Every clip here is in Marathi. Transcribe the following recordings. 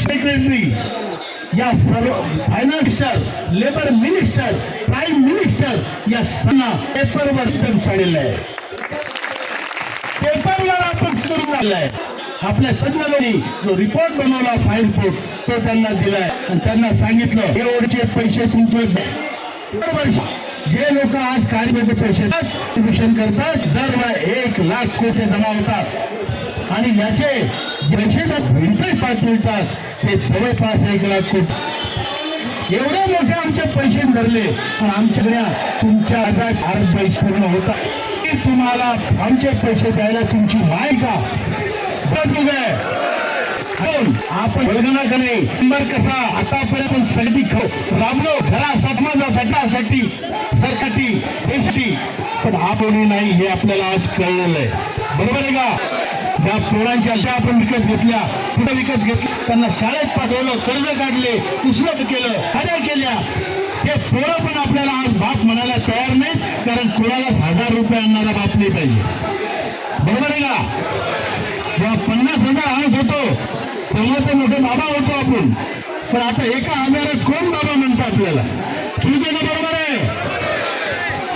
सेक्रेटरी या सर्व finance minister, labour minister, prime minister या सगळ्यांना पेपरवर स्टॅम्प झालेला आहे. पेपरवर आपण सुरू झालाय. आपल्या तज्ञांनी जो रिपोर्ट बनवला फाईल रिपोर्ट तो त्यांना दिलाय आणि त्यांना सांगितलं एवढे पैसे तुमचे जे लोक आज कार्यामध्ये पैसे डिस्ट्रीब्युशन करतात दरवेळा 1 लाख कोटी जमा होतात आणि याचे पैसे इंटरेस्ट मिळतात ते जवळपास 1 लाख कोटी. एवढे मोठे आमचे पैसे धरले पण आमच्याकडे तुमच्या आज पैसे पूर्ण होतात. तुम्हाला आमचे पैसे द्यायला तुमची माय का आपण वर्गणाकडे नंबर कसा आतापर्यंत सगळी राबलो घरा समाजासाठी सरकारी देशासाठी पण आपण नाही हे आपल्याला आज कळलेलं आहे. बरोबर आहे का? ज्या पोरांच्या ज्या आपण विकत घेतल्या कुठे विकत घेतल्या त्यांना शाळेत पाठवलं कर्ज काढले उसरत केलं कार्य केल्या हे पोरं पण आपल्याला आज बाप म्हणायला तयार नाही कारण कोणाला 1000 रुपये आणणारा बाप नाही पाहिजे. बरोबर आहे का? जेव्हा 50,000 आणत होतो तेव्हा तर मोठे बाबा होतो आपण पण आता 1,000 कोण बाबा म्हणतो आपल्याला ठीक आहे ना? बरोबर आहे.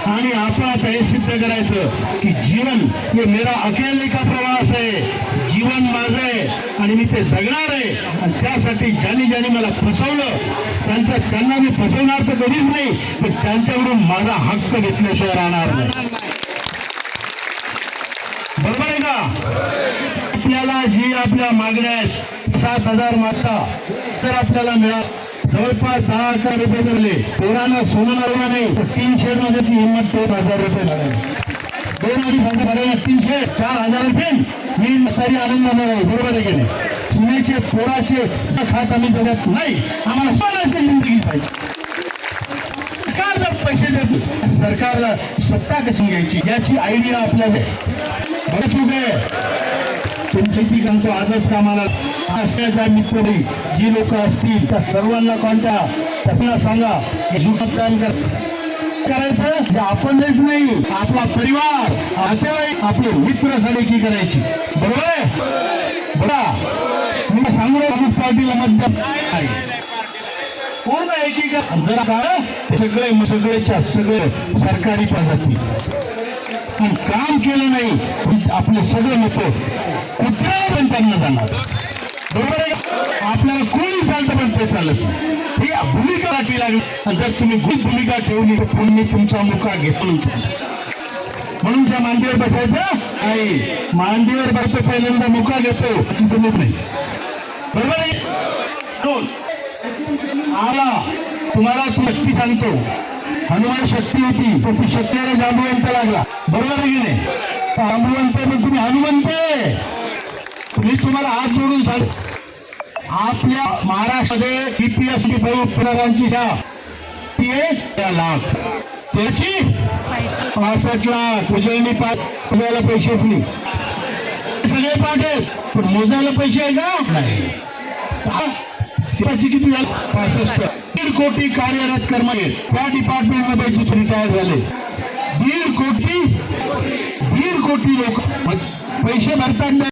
आणि आपण आता हे सिद्ध करायचं की जीवन हे मेरा अकेले का प्रवास आहे. जीवन माझं आहे आणि मी ते जगणार आहे आणि त्यासाठी ज्यांनी मला फसवलं त्यांना मी फसवणार तर कधीच नाही पण त्यांच्याकडून माझा हक्क घेतल्याशिवाय राहणार नाही. बरोबर आहे का? आपल्याला जी आपल्या मागण्या आहेत 7,000 मागता तर आपल्याला मिळाल जवळपास 10,000 रुपये मिळाले. पोरांना सोनं लागला नाही 300 मध्ये हिंमत 2,000 रुपये लागले. 2,000 300 4,000 रुपये मी सारी आनंदाने राहील. बरोबर आहे की नाही? सुनेचे पोराचे खात आम्ही जगत नाही. आम्हाला सोन्याची जिंदगी पाहिजे. सरकार जर पैसे देतो सरकारला सत्ता कशी घ्यायची याची आयडिया आपल्याला बरं चूक आहे. तुमची ती सांगतो आजच कामाला असल्याचा मित्र जी लोक असतील त्या सर्वांना त्यांना सांगा मतदान करायचं जे आपणच नाही आपला परिवार नातेवाईक आपले मित्र सगळी करायची. बरोबर आहे? बघा मी सांगू काँग्रेस पार्टीला मतदान पूर्ण एकीकरण जर सगळेच्या सगळे सरकारी पदार्थी पण काम केलं नाही आपले सगळे मत कुठल्या पण त्यांना जाणार. बरोबर आहे? आपल्याला कोणी चालतं पण ते चालत नाही. ही भूमिका राखवी लागली आणि जर तुम्ही भूमिका ठेवली तर पुढे तुमचा मुका घेतला म्हणून त्या मांडीवर बसायचं नाही. मांडीवर बसतो पहिल्यांदा मुका घेतो तुम्ही नाही. बरोबर आहे? आला तुम्हाला शक्ती सांगतो हनुमान शक्ती होती पण ती शक्तीला जांबुवंत लागला. बरोबर आहे की नाही? जांबुवंत पण तुम्ही हनुमंत मी तुम्हाला हात जोडून सांग आपल्या महाराष्ट्रामध्ये EPS पुनरांची लाख त्याची 65 लाख उजळणी पुण्याला पैसे नाही सगळे पाठेल पण मोजायला पैसे आहे का नाही. त्याची किती झाली 65 1.5 कोटी कार्यरत कर्मचारी त्या डिपार्टमेंटमध्ये रिटायर झाले. 1.5 कोटी लोक पैसे भरतात.